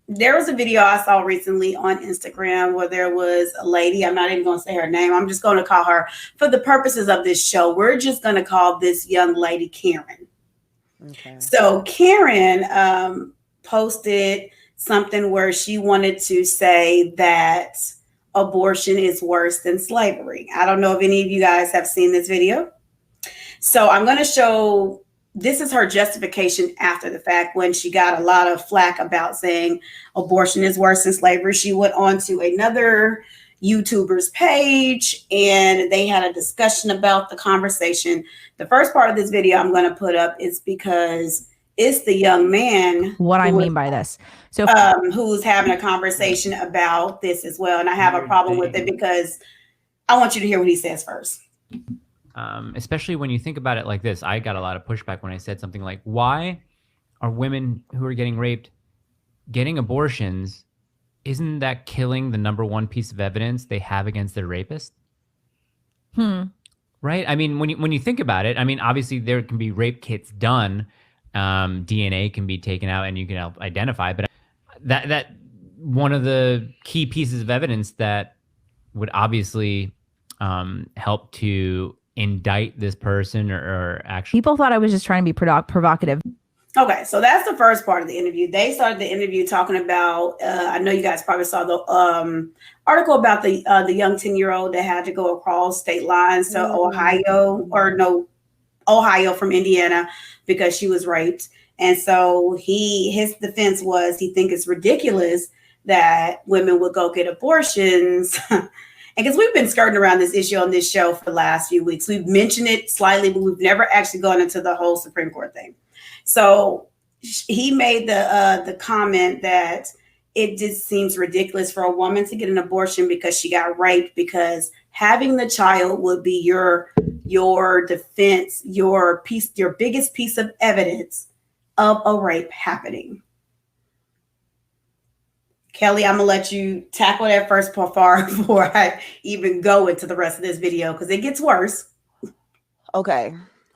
there was a video I saw recently on Instagram where there was a lady. I'm not even going to say her name. I'm just going to call her, for the purposes of this show, we're just going to call this young lady Karen. Okay. So Karen posted something where she wanted to say that abortion is worse than slavery. I don't know if any of you guys have seen this video. So I'm going to show, this is her justification after the fact when she got a lot of flack about saying abortion is worse than slavery. She went on to another YouTuber's page and they had a discussion about the conversation. The first part of this video I'm going to put up is because it's the young man. What I mean by this. So who's having a conversation about this as well. And I have a problem with it because I want you to hear what he says first. Especially when you think about it like this, I got a lot of pushback when I said something like, why are women who are getting raped getting abortions? Isn't that killing the number one piece of evidence they have against their rapist? Right? I mean, when you think about it, I mean, obviously there can be rape kits done. DNA can be taken out and you can help identify, but that one of the key pieces of evidence that would obviously help to indict this person or actually. People thought I was just trying to be provocative. Okay, so that's the first part of the interview. They started the interview talking about, I know you guys probably saw the article about the young 10-year-old that had to go across state lines to Ohio from Indiana because she was raped. And so his defense was he thinks it's ridiculous that women would go get abortions. And because we've been skirting around this issue on this show for the last few weeks, we've mentioned it slightly, but we've never actually gone into the whole Supreme Court thing. So he made the comment that it just seems ridiculous for a woman to get an abortion because she got raped, because having the child would be your defense, your biggest piece of evidence of a rape happening. Kelly, I'm gonna let you tackle that first part before I even go into the rest of this video because it gets worse. Okay.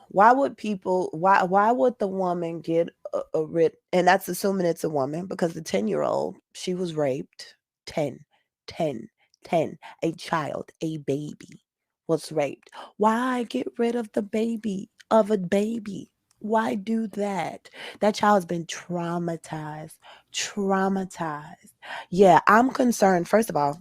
Why would the woman get a writ? And that's assuming it's a woman, because the 10-year-old, she was raped. 10, a child, a baby was raped. Why get rid of a baby? Why do that? That child's been traumatized. Yeah, I'm concerned. First of all,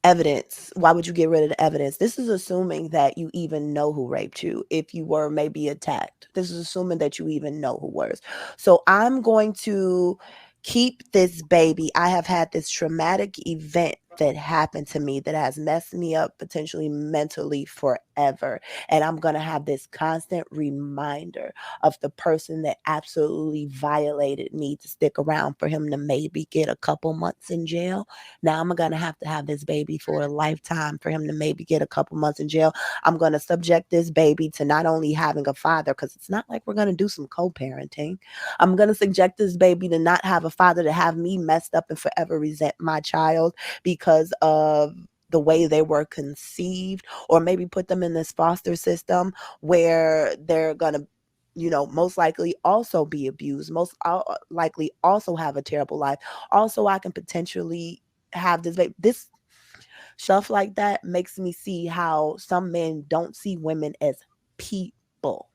evidence. Why would you get rid of the evidence? This is assuming that you even know who raped you if you were maybe attacked. This is assuming that you even know who was. So I'm going to keep this baby. I have had this traumatic event that happened to me that has messed me up potentially mentally forever. And I'm going to have this constant reminder of the person that absolutely violated me to stick around for him to maybe get a couple months in jail. Now I'm going to have this baby for a lifetime for him to maybe get a couple months in jail. I'm going to subject this baby to not only having a father, because it's not like we're going to do some co-parenting. I'm going to subject this baby to not have a father, to have me messed up and forever resent my child because of the way they were conceived, or maybe put them in this foster system where they're going to, most likely also be abused, most likely also have a terrible life. Also, I can potentially have this stuff like that makes me see how some men don't see women as people,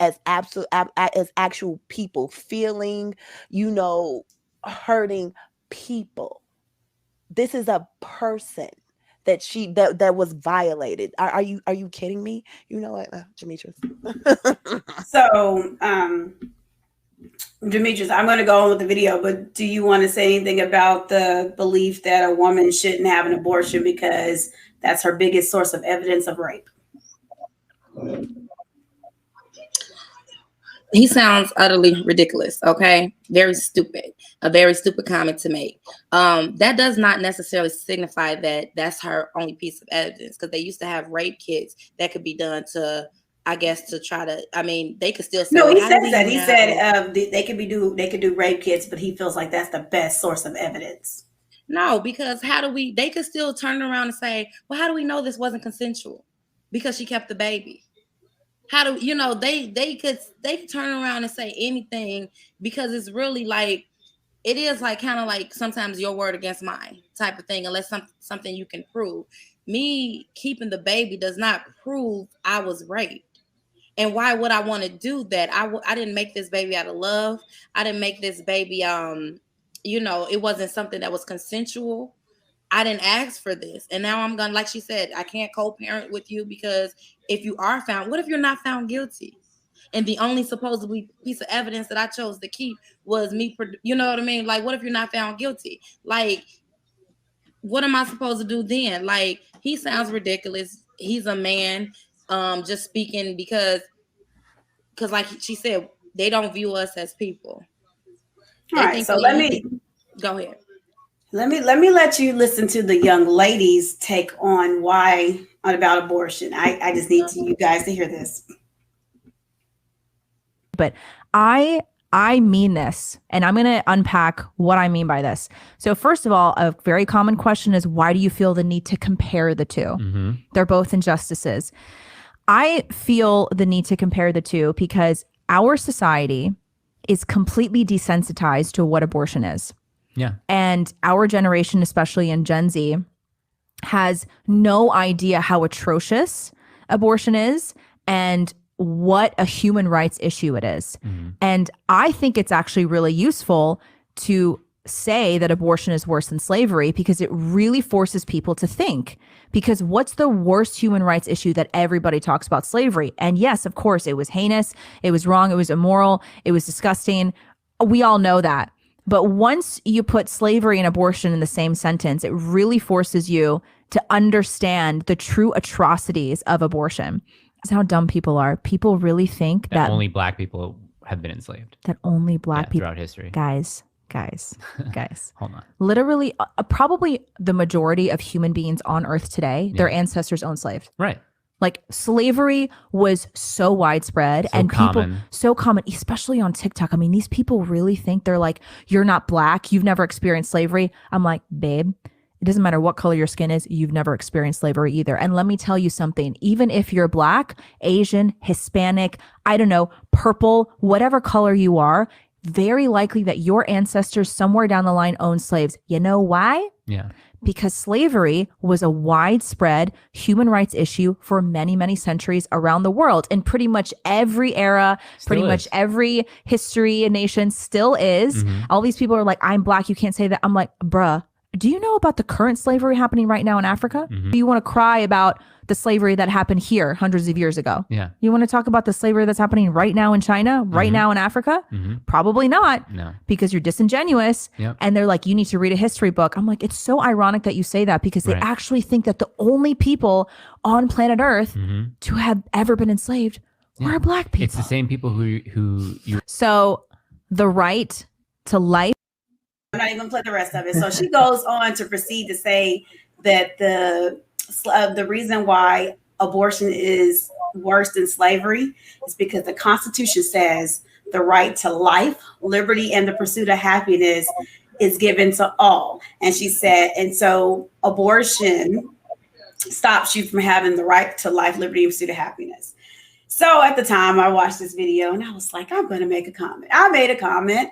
as actual people, feeling, hurting people. This is a person that was violated. Are you kidding me? You know what, Demetrius? So, Demetrius, I'm going to go on with the video, but do you want to say anything about the belief that a woman shouldn't have an abortion because that's her biggest source of evidence of rape? He sounds utterly ridiculous. Okay. Very stupid. A very stupid comment to make. That does not necessarily signify that that's her only piece of evidence, because they used to have rape kits that could be done to, I guess, to try to, they could still say. No, he said that. He said they could do rape kits, but he feels like that's the best source of evidence. No, because they could still turn around and say, well, how do we know this wasn't consensual? Because she kept the baby. How do they could turn around and say anything, because it's really like it is like kind of like sometimes your word against mine type of thing, unless something you can prove. Me keeping the baby does not prove I was raped. And why would I want to do that? I didn't make this baby out of love. I didn't make this baby, it wasn't something that was consensual. I didn't ask for this. And now I'm going to, like she said, I can't co-parent with you because if you are found, what if you're not found guilty? And the only supposedly piece of evidence that I chose to keep was me, you know what I mean? Like, what if you're not found guilty? Like, what am I supposed to do then? Like, he sounds ridiculous. He's a man, just speaking because like she said, they don't view us as people. All right, so let me go ahead. Let me let you listen to the young lady's take on why about abortion. I just need you guys to hear this. But I mean this, and I'm going to unpack what I mean by this. So first of all, a very common question is, why do you feel the need to compare the two? Mm-hmm. They're both injustices. I feel the need to compare the two because our society is completely desensitized to what abortion is. Yeah. And our generation, especially in Gen Z, has no idea how atrocious abortion is and what a human rights issue it is. Mm-hmm. And I think it's actually really useful to say that abortion is worse than slavery because it really forces people to think. Because what's the worst human rights issue that everybody talks about? Slavery. And yes, of course, it was heinous, it was wrong, it was immoral, it was disgusting. We all know that. But once you put slavery and abortion in the same sentence, it really forces you to understand the true atrocities of abortion. That's how dumb people are. People really think that only Black people have been enslaved. That only Black people throughout history. Guys. Hold on. Literally, probably the majority of human beings on Earth today, their ancestors owned slaves. Right. Like slavery was so widespread and people so common, especially on TikTok. I mean, these people really think they're like, you're not Black, you've never experienced slavery. I'm like, babe, it doesn't matter what color your skin is, you've never experienced slavery either. And let me tell you something, even if you're Black, Asian, Hispanic, I don't know, purple, whatever color you are, very likely that your ancestors somewhere down the line owned slaves. You know why? Yeah. Because slavery was a widespread human rights issue for many, many centuries around the world. In pretty much every era, pretty much every history and nation still is. Mm-hmm. All these people are like, I'm Black, you can't say that. I'm like, bruh, do you know about the current slavery happening right now in Africa? Mm-hmm. Do you want to cry about the slavery that happened here hundreds of years ago? Yeah. You want to talk about the slavery that's happening right now in China, right now in Africa? Mm-hmm. Probably not. No. Because you're disingenuous. Yep. And they're like, you need to read a history book. I'm like, it's so ironic that you say that because they actually think that the only people on planet Earth to have ever been enslaved were Black people. It's the same people who you. So the right to life. I'm not even going to play the rest of it. So she goes on to proceed to say that the reason why abortion is worse than slavery is because the Constitution says the right to life, liberty, and the pursuit of happiness is given to all. And she said, and so abortion stops you from having the right to life, liberty, and pursuit of happiness. So at the time I watched this video and I was like, I'm going to make a comment. I made a comment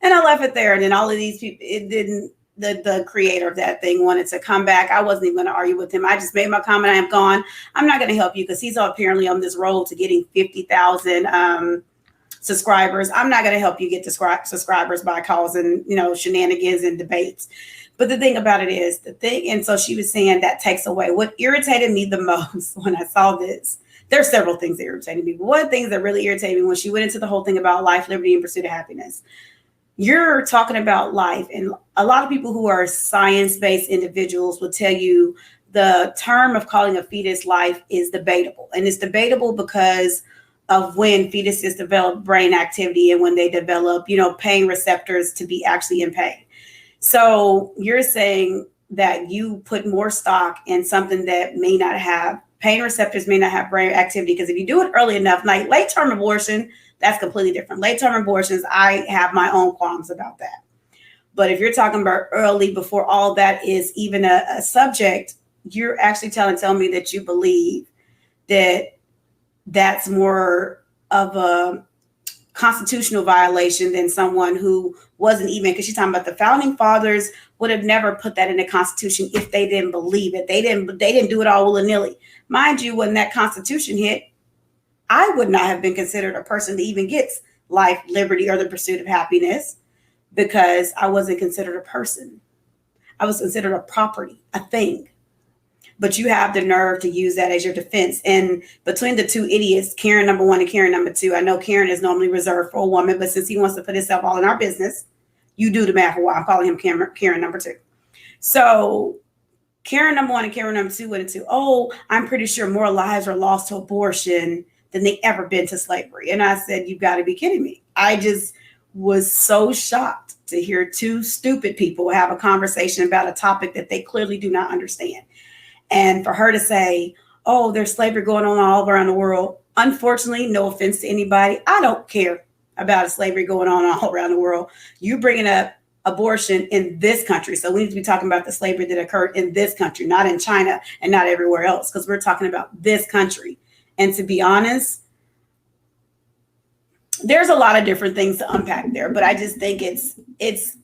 and I left it there. And then all of these people, it didn't, the creator of that thing wanted to come back. I wasn't even going to argue with him. I just made my comment. I am gone. I'm not going to help you because he's apparently on this road to getting 50,000 subscribers. I'm not going to help you get subscribers by causing, shenanigans and debates. But the thing about it is and so she was saying that takes away. What irritated me the most when I saw this, there's several things that irritated me, but one of the things that really irritated me when she went into the whole thing about life, liberty, and pursuit of happiness. You're talking about life, and a lot of people who are science-based individuals will tell you the term of calling a fetus life is debatable. And it's debatable because of when fetuses develop brain activity and when they develop, pain receptors to be actually in pain. So you're saying that you put more stock in something that may not have pain receptors, may not have brain activity, because if you do it early enough, like late-term abortion, that's completely different. Late-term abortions, I have my own qualms about that. But if you're talking about early, before all that is even a subject, you're actually telling me that you believe that that's more of a constitutional violation than someone who wasn't even, because she's talking about the founding fathers would have never put that in the Constitution if they didn't believe it. They didn't do it all willy-nilly. Mind you, when that Constitution hit, I would not have been considered a person that even gets life, liberty, or the pursuit of happiness, because I wasn't considered a person. I was considered a property, a thing. But you have the nerve to use that as your defense. And between the two idiots, Karen number one and Karen number two, I know Karen is normally reserved for a woman, but since he wants to put himself all in our business, you do the math for why I'm calling him Karen number two. So Karen number one and Karen number two went into, oh, I'm pretty sure more lives are lost to abortion than they ever been to slavery. And I said, you've got to be kidding me. I just was so shocked to hear two stupid people have a conversation about a topic that they clearly do not understand. And for her to say, oh, there's slavery going on all around the world. Unfortunately, no offense to anybody, I don't care about slavery going on all around the world. You bringing up abortion in this country. So we need to be talking about the slavery that occurred in this country, not in China and not everywhere else, because we're talking about this country. And to be honest, there's a lot of different things to unpack there, but I just think it's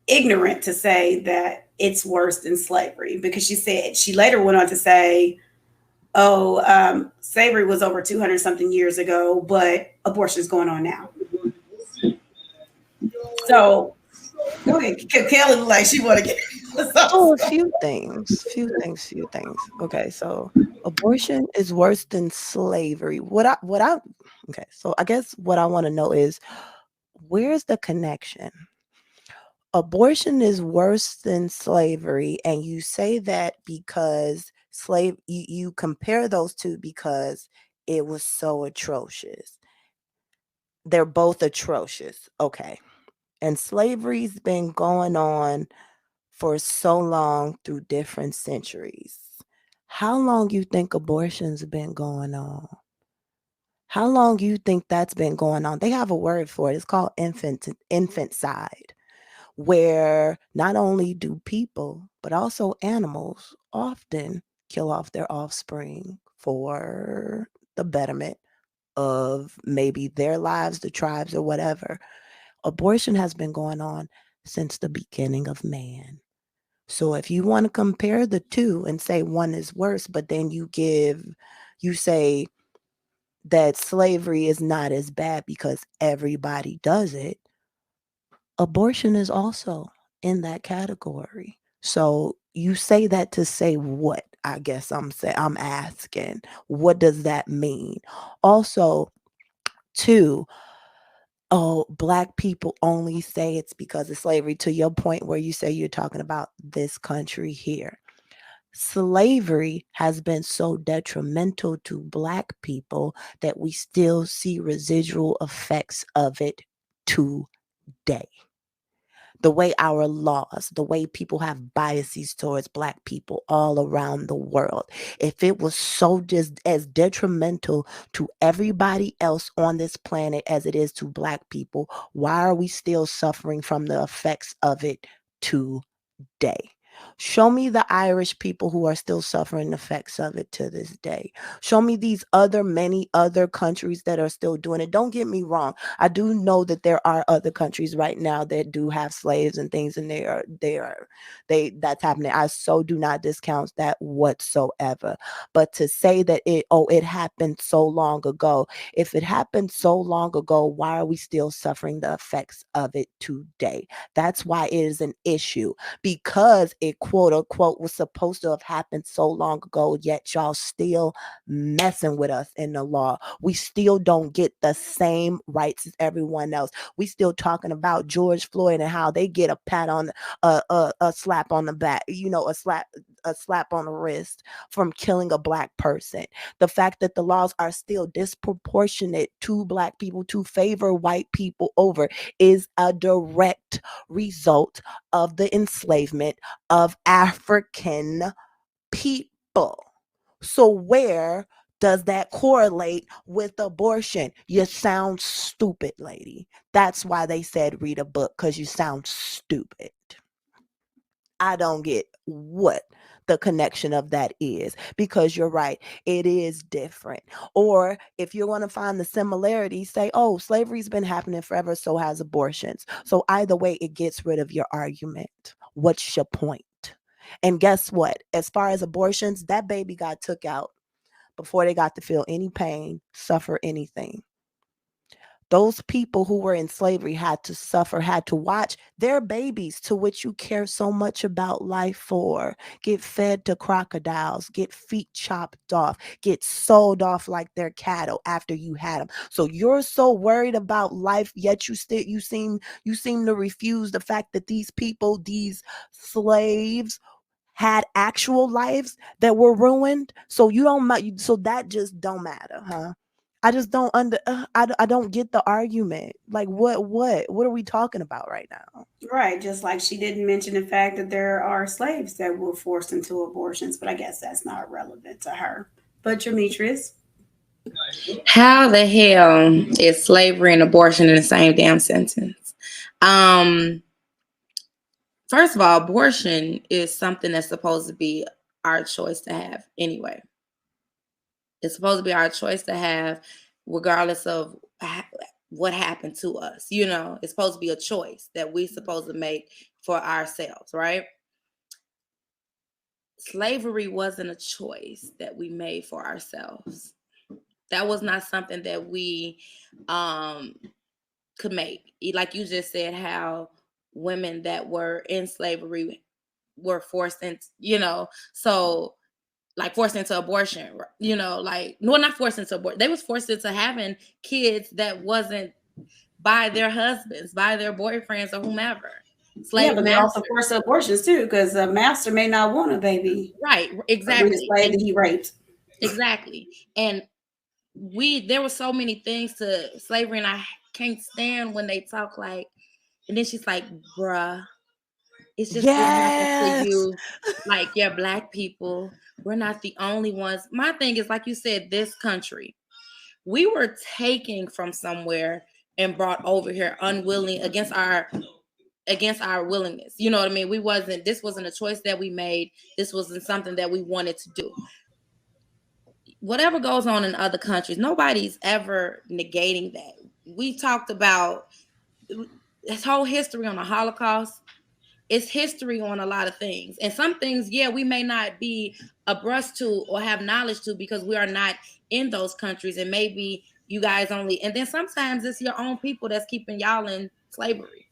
ignorant to say that it's worse than slavery, because she later went on to say, slavery was over 200 something years ago, but abortion is going on now. So go ahead. Kelly looked like she want to get a few things. Okay, so abortion is worse than slavery. Okay, so I guess what I want to know is, where's the connection? Abortion is worse than slavery, and you say that because you compare those two because it was so atrocious. They're both atrocious. Okay. And slavery's been going on for so long through different centuries. How long you think abortion's been going on? How long you think that's been going on? They have a word for it. It's called infanticide, where not only do people, but also animals often kill off their offspring for the betterment of maybe their lives, the tribes, or whatever. Abortion has been going on since the beginning of man. So if you want to compare the two and say one is worse, but then you say that slavery is not as bad because everybody does it, abortion is also in that category. So you say that to say what? I guess I'm asking, what does that mean? Also, two, Black people only say it's because of slavery, to your point where you say you're talking about this country here. Slavery has been so detrimental to Black people that we still see residual effects of it today. The way our laws, the way people have biases towards Black people all around the world. If it was so just as detrimental to everybody else on this planet as it is to Black people, why are we still suffering from the effects of it today? Show me the Irish people who are still suffering the effects of it to this day. Show me these many other countries that are still doing it. Don't get me wrong. I do know that there are other countries right now that do have slaves and things, and that's happening. I so do not discount that whatsoever. But to say that it happened so long ago, if it happened so long ago, why are we still suffering the effects of it today? That's why it is an issue, because it quote unquote was supposed to have happened so long ago, yet y'all still messing with us in the law. We still don't get the same rights as everyone else. We still talking about George Floyd and how they get a pat on a slap on the back, a slap on the wrist from killing a Black person. The fact that the laws are still disproportionate to Black people, to favor white people over, is a direct result of the enslavement of African people. So where does that correlate with abortion? You sound stupid, lady. That's why they said read a book, because you sound stupid. I don't get what the connection of that is, because you're right, it is different. Or if you want to find the similarity, say, oh, slavery's been happening forever, so has abortions. So either way, it gets rid of your argument. What's your point? And guess what? As far as abortions, that baby got took out before they got to feel any pain, suffer anything. Those people who were in slavery had to suffer, had to watch their babies, to which you care so much about life for, get fed to crocodiles, get feet chopped off, get sold off like they're cattle after you had them. So you're so worried about life, yet you seem to refuse the fact that these people, these slaves, had actual lives that were ruined. So so that just don't matter, huh? I just don't I don't get the argument. Like what are we talking about right now? Right, just like she didn't mention the fact that there are slaves that were forced into abortions, but I guess that's not relevant to her. But Demetrius, How the hell is slavery and abortion in the same damn sentence? First of all, abortion is something that's supposed to be our choice to have anyway. It's supposed to be our choice to have regardless of what happened to us. You know, it's supposed to be a choice that we're supposed to make for ourselves, right? Slavery wasn't a choice that we made for ourselves. That was not something that we could make. Like you just said, how women that were in slavery were forced into, so like forced into abortion, like, no, not forced into abortion. They was forced into having kids that wasn't by their husbands, by their boyfriends or whomever. Yeah, but they also forced abortions too, because the master may not want a baby. Right, exactly. The slave that he raped. Exactly. And there were so many things to slavery, and I can't stand when they talk like, and then she's like, bruh, it's just what happens to you. Like, yeah, Black people, we're not the only ones. My thing is, like you said, this country, we were taking from somewhere and brought over here unwilling against our willingness. You know what I mean? This wasn't a choice that we made. This wasn't something that we wanted to do. Whatever goes on in other countries, nobody's ever negating that. We talked about this whole history on the Holocaust. It's history on a lot of things. And some things, yeah, we may not be abreast to or have knowledge to because we are not in those countries. And maybe you guys only, and then sometimes it's your own people that's keeping y'all in slavery.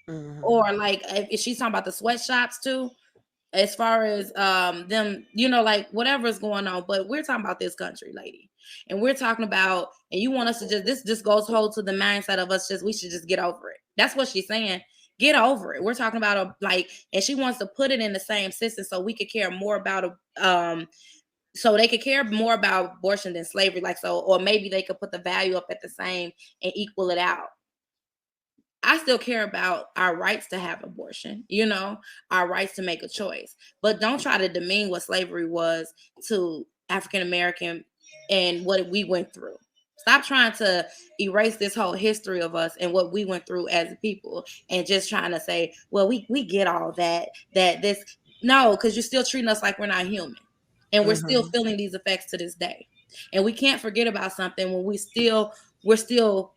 Mm-hmm. Or like, if she's talking about the sweatshops too, as far as them, like whatever's going on. But we're talking about this country, lady. And we're talking about, and you want us to this just goes hold to the mindset of us, we should just get over it. That's what she's saying. Get over it. We're talking about and she wants to put it in the same system so we could care more about so they could care more about abortion than slavery, or maybe they could put the value up at the same and equal it out. I still care about our rights to have abortion, our rights to make a choice, but don't try to demean what slavery was to African American and what we went through. Stop trying to erase this whole history of us and what we went through as a people and just trying to say, well, we get all that no, because you're still treating us like we're not human. And we're still feeling these effects to this day. And we can't forget about something when we're still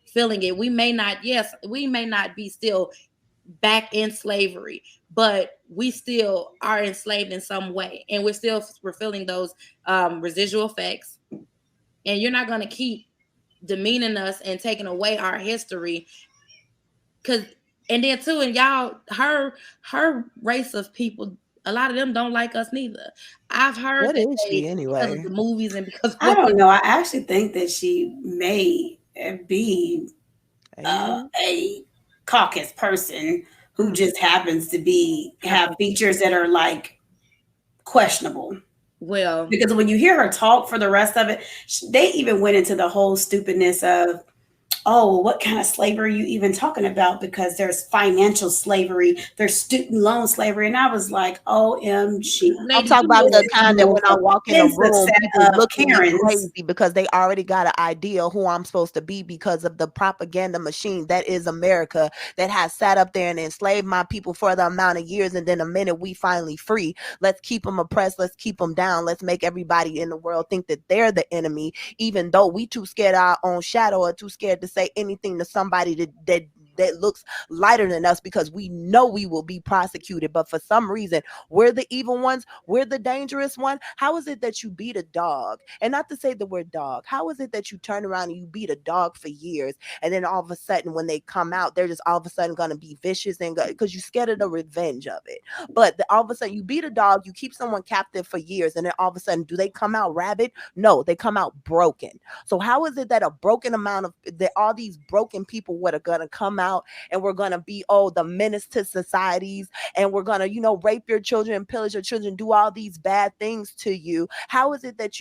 feeling it. We may not be still back in slavery, but we still are enslaved in some way. And we're feeling those residual effects. And you're not going to keep demeaning us and taking away our history. And then too, and y'all, her race of people, a lot of them don't like us neither. I've heard what is she anyway? Because of the movies and because I don't know. I actually think that she may be a caucus person who just happens to have features that are like questionable. Well, because when you hear her talk for the rest of it, they even went into the whole stupidness of oh, what kind of slavery are you even talking about? Because there's financial slavery, there's student loan slavery. And I was like, OMG. I'm Lady, talking you about know, the kind that when I walk in a Offensive room, set people of look at me Karens. crazy because they already got an idea who I'm supposed to be because of the propaganda machine that is America, that has sat up there and enslaved my people for the amount of years. And then the minute we finally free, let's keep them oppressed. Let's keep them down. Let's make everybody in the world think that they're the enemy, even though we too scared of our own shadow or too scared to say anything to somebody that looks lighter than us, because we know we will be prosecuted. But for some reason, we're the evil ones. We're the dangerous one. How is it that you beat a dog? And not to say the word dog. How is it that you turn around and you beat a dog for years, and then all of a sudden when they come out, they're just all of a sudden going to be vicious and because you're scared of the revenge of it. But all of a sudden you beat a dog, you keep someone captive for years, and then all of a sudden, do they come out rabid? No, they come out broken. So how is it that a broken amount of that all these broken people what are going to come out, and we're going to be the menace to societies, and we're going to rape your children, pillage your children, do all these bad things to you? How is it that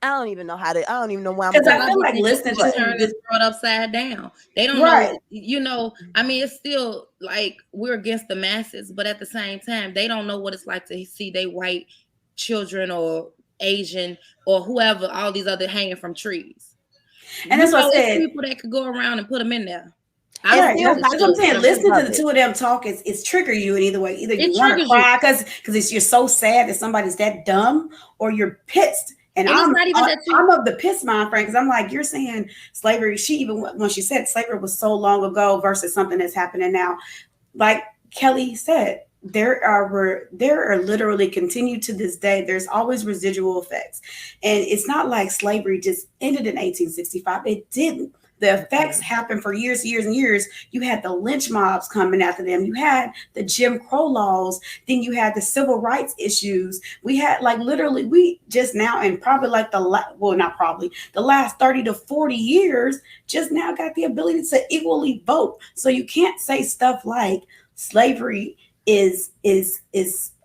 I don't even know I don't even know why I'm Because Because I I feel just like think listening people to turn this, this world upside down. They don't right. know, I mean, it's still like we're against the masses, but at the same time, they don't know what it's like to see they white children or Asian or whoever, all these other hanging from trees. And that's what I It's said. people that could go around and put them in there. Right. still That's what I'm saying. Listening to the two of them talk is trigger you in either way. Either you want to cry because you're so sad that somebody's that dumb, or you're pissed. And it's I'm not even that I'm of the piss mind frame, because I'm like, you're saying slavery. She even when she said slavery was so long ago versus something that's happening now. Like Kelly said, there are literally continue to this day. There's always residual effects, and it's not like slavery just ended in 1865. It didn't. The effects happened for years and years. You had the lynch mobs coming after them. You had the Jim Crow laws. Then you had the civil rights issues. We had literally, we just now, and probably the last 30 to 40 years, just now got the ability to equally vote. So you can't say stuff like slavery is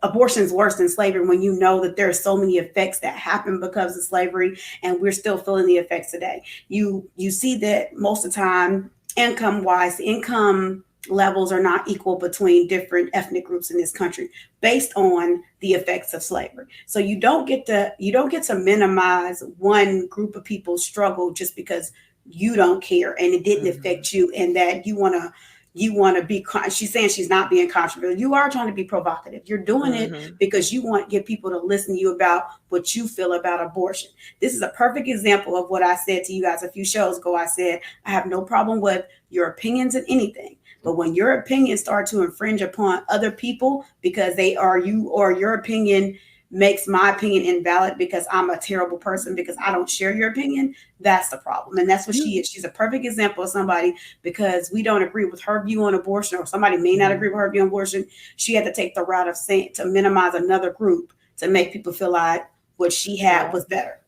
abortion is worse than slavery when you know that there are so many effects that happen because of slavery, and we're still feeling the effects today. You see that most of the time, income levels are not equal between different ethnic groups in this country based on the effects of slavery. So you don't get to minimize one group of people's struggle just because you don't care and it didn't affect you, and that you want to be, she's saying she's not being controversial. You are trying to be provocative. You're doing it because you want to get people to listen to you about what you feel about abortion. This is a perfect example of what I said to you guys a few shows ago. I said, I have no problem with your opinions in anything. But when your opinions start to infringe upon other people because they are you, or your opinion makes my opinion invalid because I'm a terrible person because I don't share your opinion, that's the problem. And that's what she is. She's a perfect example of somebody, because we don't agree with her view on abortion, or somebody may not agree with her view on abortion. She had to take the route of saying to minimize another group to make people feel like what she had was better.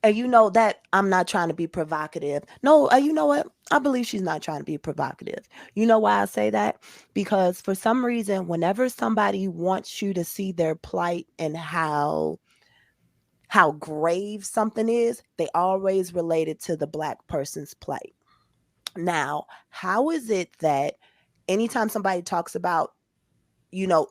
And that I'm not trying to be provocative. No, you know what? I believe she's not trying to be provocative. You know why I say that? Because for some reason, whenever somebody wants you to see their plight and how grave something is, they always relate it to the Black person's plight. Now, how is it that anytime somebody talks about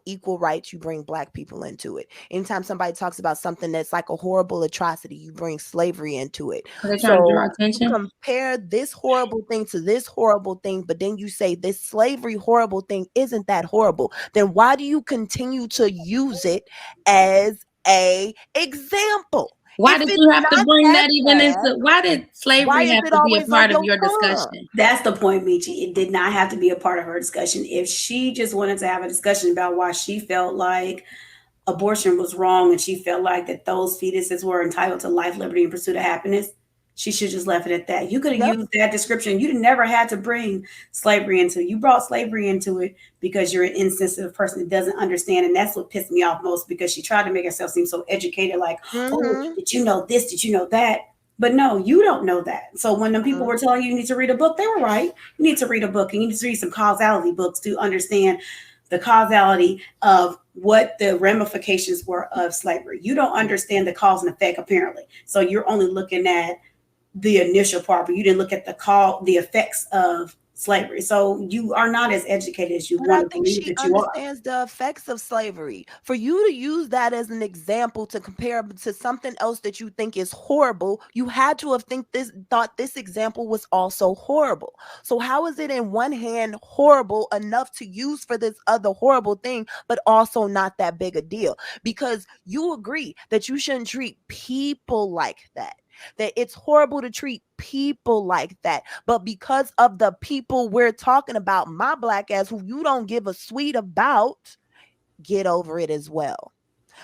equal rights, you bring Black people into it? Anytime somebody talks about something that's like a horrible atrocity, you bring slavery into it. They're trying to draw attention. You compare this horrible thing to this horrible thing, but then you say this slavery horrible thing isn't that horrible. Then why do you continue to use it as a example? Why did you have to bring that even into? Why did slavery have to be a part of your discussion? That's the point, Michi. It did not have to be a part of her discussion. If she just wanted to have a discussion about why she felt like abortion was wrong, and she felt like that those fetuses were entitled to life, liberty, and pursuit of happiness, she should just left it at that. You could have used that description. You never had to bring slavery into it. You brought slavery into it because you're an insensitive person that doesn't understand. And that's what pissed me off most, because she tried to make herself seem so educated, like, oh, did you know this? Did you know that? But no, you don't know that. So when the people were telling you need to read a book, they were right. You need to read a book, and you need to read some causality books to understand the causality of what the ramifications were of slavery. You don't understand the cause and effect, apparently. So you're only looking at the initial part, but you didn't look at the effects of slavery. So you are not as educated as you But I want to think believe she that you are. understands the effects of slavery. For you to use that as an example to compare to something else that you think is horrible, you had to have thought this example was also horrible. So how is it in one hand horrible enough to use for this other horrible thing, but also not that big a deal? Because you agree that you shouldn't treat people like that. That it's horrible to treat people like that. But because of the people we're talking about, my black ass, who you don't give a sweet about, get over it as well.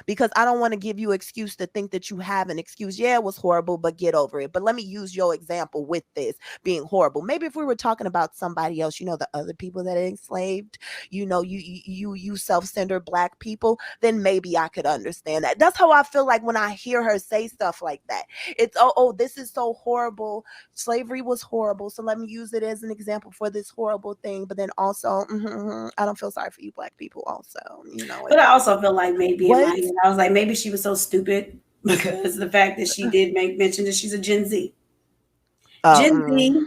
Because I don't want to give you excuse to think that you have an excuse. Yeah, it was horrible, but get over it. But let me use your example with this being horrible. Maybe if we were talking about somebody else, the other people that are enslaved, you self-centered black people, then maybe I could understand that. That's how I feel like when I hear her say stuff like that. It's oh, this is so horrible. Slavery was horrible, so let me use it as an example for this horrible thing. But then also, I don't feel sorry for you black people also, But I also feel like maybe in my What? head, I was like, maybe she was so stupid because the fact that she did make mention that she's a Gen Z. Gen Z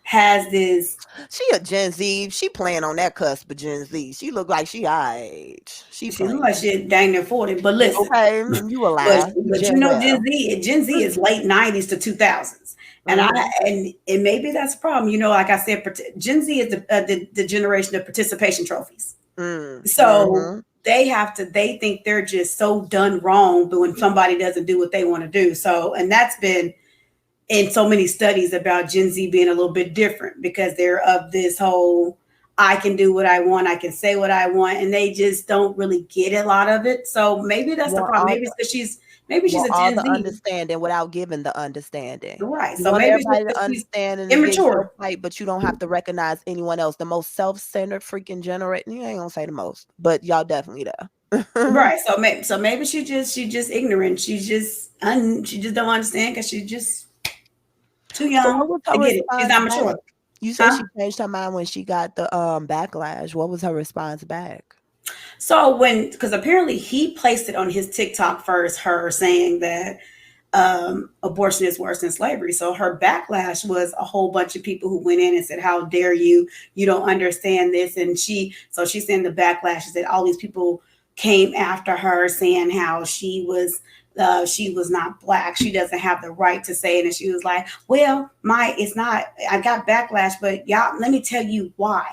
has this. She a Gen Z. She playing on that cusp of Gen Z. She look like she our age. She She look like she dang near 40. But listen, okay, you a lie. but Gen Z is late 90s to 2000s. And and maybe that's a problem. Like I said, Gen Z is the generation of participation trophies. So they think they're just so done wrong, but when somebody doesn't do what they want to do. So, and that's been in so many studies about Gen Z being a little bit different because they're of this whole, I can do what I want, I can say what I want, and they just don't really get a lot of it. So maybe that's the problem. Maybe it's because she's a Gen Z. Understanding without giving the understanding. Right. You so want maybe everybody to understand and immature. Fight, but you don't have to recognize anyone else. The most self-centered freaking generation. You ain't gonna say the most, but y'all definitely there. Right. So maybe she just ignorant. She just don't understand because she's just too young to get it. She's not mature. You said she changed her mind when she got the backlash. What was her response back? So because apparently he placed it on his TikTok first, her saying that abortion is worse than slavery. So her backlash was a whole bunch of people who went in and said, how dare you? You don't understand this. And she's saying the backlash is that all these people came after her saying how she was not black. She doesn't have the right to say it. And she was like, well, it's not, I got backlash, but y'all, let me tell you why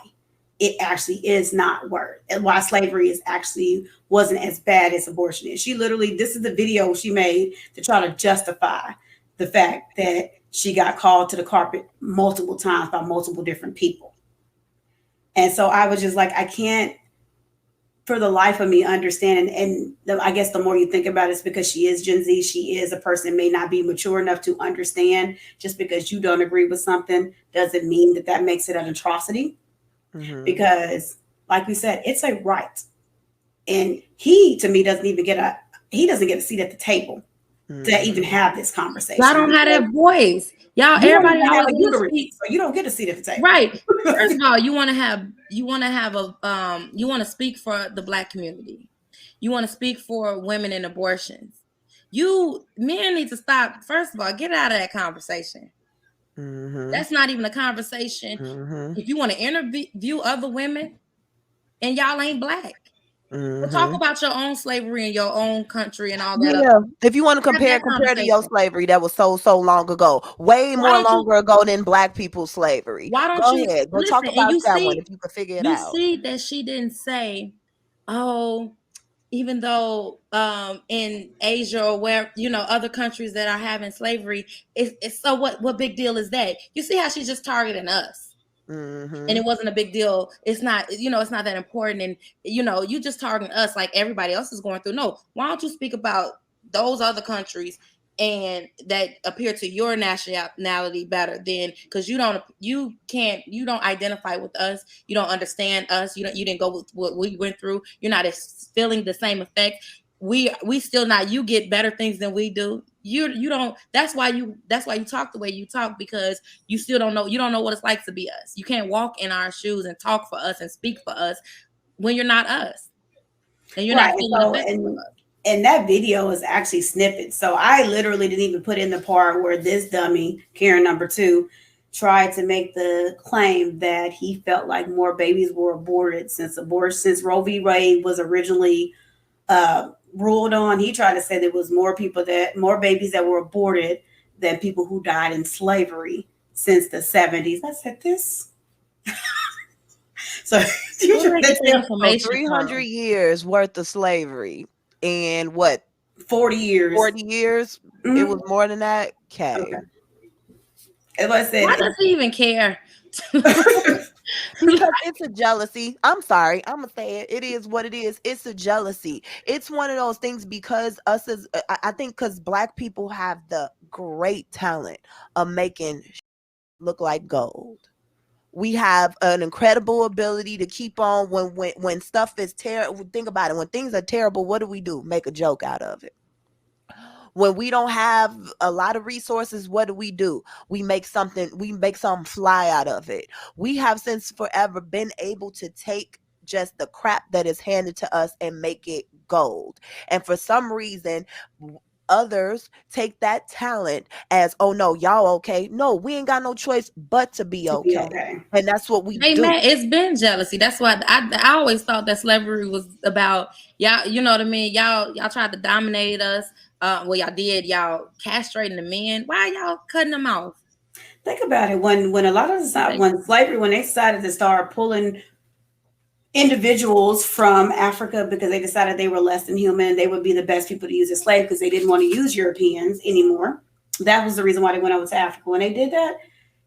it actually is not worse, and why slavery is actually wasn't as bad as abortion is. She literally, this is the video she made to try to justify the fact that she got called to the carpet multiple times by multiple different people. And so I was just like, I can't for the life of me understand. And I guess the more you think about it, it's because she is Gen Z. She is a person may not be mature enough to understand. Just because you don't agree with something doesn't mean that makes it an atrocity. Because like we said, it's a right. And he, to me, doesn't get a seat at the table to even have this conversation. I don't have that voice. Y'all, everybody have a uterus, so you don't get a seat at the table. Right. First of all, you want to speak for the black community. You want to speak for women in abortions. Men need to stop. First of all, get out of that conversation. That's not even a conversation. If you want to interview other women and y'all ain't black, we'll talk about your own slavery in your own country and all that. Yeah, if you want to compare to your slavery that was so long ago, way more longer ago than black people's slavery. Why don't Go you ahead, go talk about that one if you could figure it out. You see that she didn't say, oh, even though in Asia or where, other countries that are having slavery, it's so what big deal is that? You see how she's just targeting us. And it wasn't a big deal. It's not, it's not that important. And, you just targeting us like everybody else is going through. No, why don't you speak about those other countries and that appear to your nationality better than, because you don't identify with us. You don't understand us. You didn't go with what we went through. You're not feeling the same effect. We still not, you get better things than we do. You don't, that's why you talk the way you talk, because you still don't know what it's like to be us. You can't walk in our shoes and talk for us and speak for us when you're not us. And you're not feeling the effects of us. And that video is actually snippets. So I literally didn't even put in the part where this dummy, Karen number 2, tried to make the claim that he felt like more babies were aborted since Roe v. Wade was originally ruled on. He tried to say there was more babies that were aborted than people who died in slavery since the 70s. I said this. So Where did they get that information 300 from? years worth of slavery and what 40 years. 40 years? Mhm. It was more than that. Okay. As I said, Why does he even care? Because it's a jealousy. I'm sorry. I'm gonna say it. It is what it is. It's a jealousy. It's one of those things because us as I think because Black people have the great talent of making look like gold. We have an incredible ability to keep on when stuff is terrible. Think about it. When things are terrible, what do? Make a joke out of it. When we don't have a lot of resources, what do? We make something fly out of it. We have since forever been able to take just the crap that is handed to us and make it gold. And for some reason, others take that talent as, oh no, y'all okay. No, we ain't got no choice but to be okay. And that's what we do. Man, it's been jealousy. That's why I always thought that slavery was about y'all, you know what I mean? Y'all tried to dominate us. Well, y'all did, y'all castrating the men. Why y'all cutting them off? Think about it. When a lot of when they decided to start pulling individuals from Africa because they decided they were less than human, they would be the best people to use as slaves because they didn't want to use Europeans anymore. That was the reason why they went over to Africa. When they did that,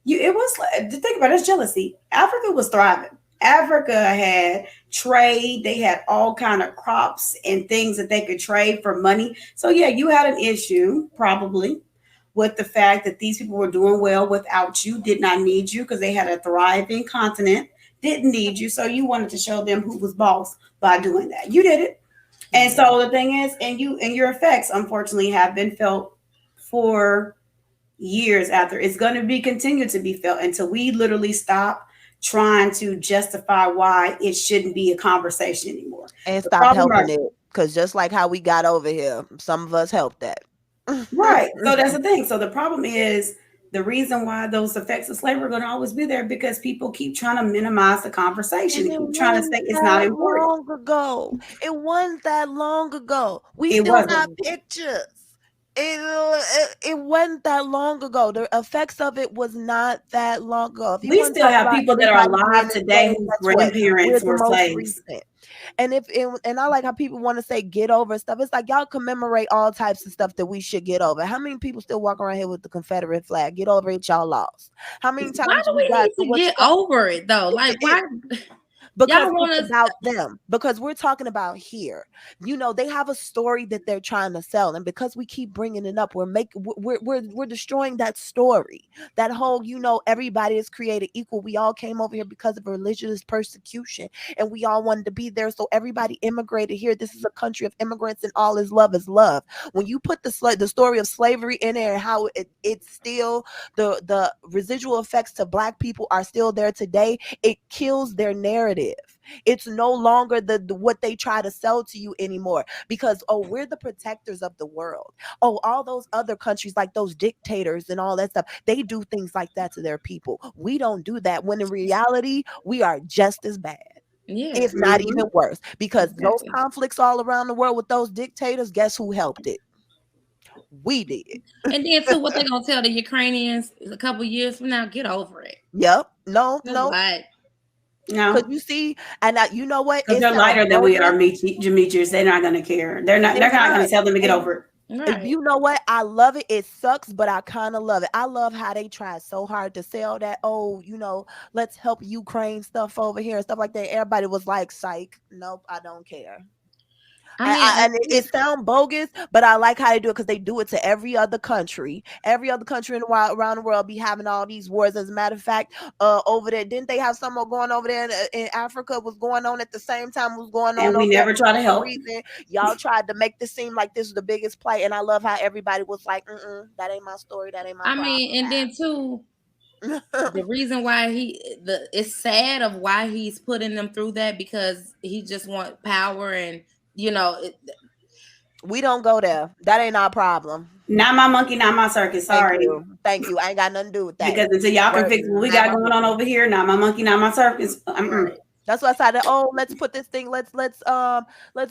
think about it, it's jealousy. Africa was thriving. Africa had trade. They had all kind of crops and things that they could trade for money. So yeah, you had an issue probably with the fact that these people were doing well without you, did not need you because they had a thriving continent, didn't need you. So you wanted to show them who was boss by doing that. You did it. And so the thing is, and your effects unfortunately have been felt for years after. It's going to be continued to be felt until we literally stop trying to justify why it shouldn't be a conversation anymore. And stop helping it. Because just like how we got over here, some of us helped that. Right. So that's the thing. So the problem is the reason why those effects of slavery are going to always be there because people keep trying to minimize the conversation. Keep trying to say it's not important. It wasn't that long ago. We still got pictures. It wasn't that long ago. The effects of it was not that long ago. We still have people that are alive today whose grandparents were slaves. And I like how people want to say get over stuff. It's like y'all commemorate all types of stuff that we should get over. How many people still walk around here with the Confederate flag? Get over it, y'all lost. How many times? Why do we need to get over it though? Like why? Because it's about them. Because we're talking about here. You know, they have a story that they're trying to sell, and because we keep bringing it up, we're destroying that story. That whole, you know, everybody is created equal. We all came over here because of religious persecution, and we all wanted to be there. So everybody immigrated here. This is a country of immigrants, and all is love is love. When you put the story of slavery in there and how it's still the residual effects to Black people are still there today, it kills their narrative. It's no longer the what they try to sell to you anymore because, oh, we're the protectors of the world. Oh, all those other countries like those dictators and all that stuff, they do things like that to their people. We don't do that when in reality, we are just as bad. Yeah. If not even worse, because those conflicts all around the world with those dictators, guess who helped it? We did. And then too, what they're gonna tell the Ukrainians is a couple years from now, get over it. Yep. No. No, because you see, and you know what? Because they're lighter than we are, Demetrius. They're not going to care. They're not going to tell them to get over it. Right. You know what? I love it. It sucks, but I kind of love it. I love how they try so hard to sell that. Oh, you know, let's help Ukraine stuff over here and stuff like that. Everybody was like, "Psych, nope, I don't care." And it sounds bogus, but I like how they do it because they do it to every other country. Every other country around the world be having all these wars. As a matter of fact, over there, didn't they have something going over there in Africa was going on at the same time was going on? And we never try to help. Y'all tried to make this seem like this was the biggest plight, and I love how everybody was like, that ain't my story, that ain't my problem. And then too, the reason why it's sad of why he's putting them through that because he just wants power and you know We don't go there. That ain't our problem. Not my monkey, not my circus. Sorry. Thank you. I ain't got nothing to do with that. Because until y'all can fix what we got going on over here, not my monkey, not my circus. That's why I said, oh, let's put this thing, let's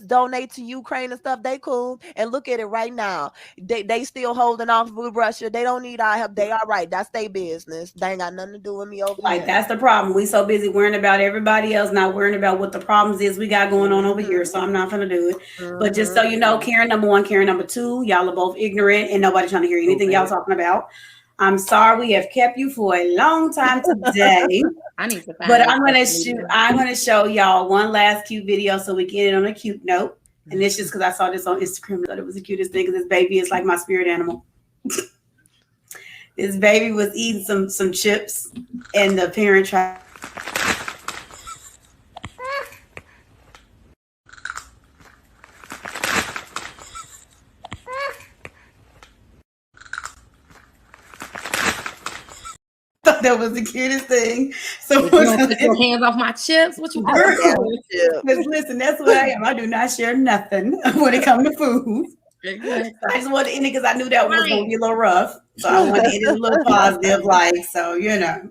donate to Ukraine and stuff. They cool. And look at it right now. They still holding off with Russia. They don't need our help. They all right. That's their business. They ain't got nothing to do with me over Like here. that's the problem. We so busy worrying about everybody else, not worrying about what the problems is we got going on over here. So I'm not gonna do it. But just so you know, Karen number 1, Karen number 2, y'all are both ignorant and nobody trying to hear anything y'all talking about. I'm sorry we have kept you for a long time today. I need to find But I'm gonna show y'all one last cute video so we get it on a cute note. And it's just because I saw this on Instagram and thought it was the cutest thing because this baby is like my spirit animal. This baby was eating some chips and the parent tried. Thought that was the cutest thing. So you don't put your hands off my chips. What you doing? Because listen, that's what I am. I do not share nothing when it comes to food. I just wanted to end it because I knew that one was going to be a little rough. So I wanted to end it a little positive, like, so, you know.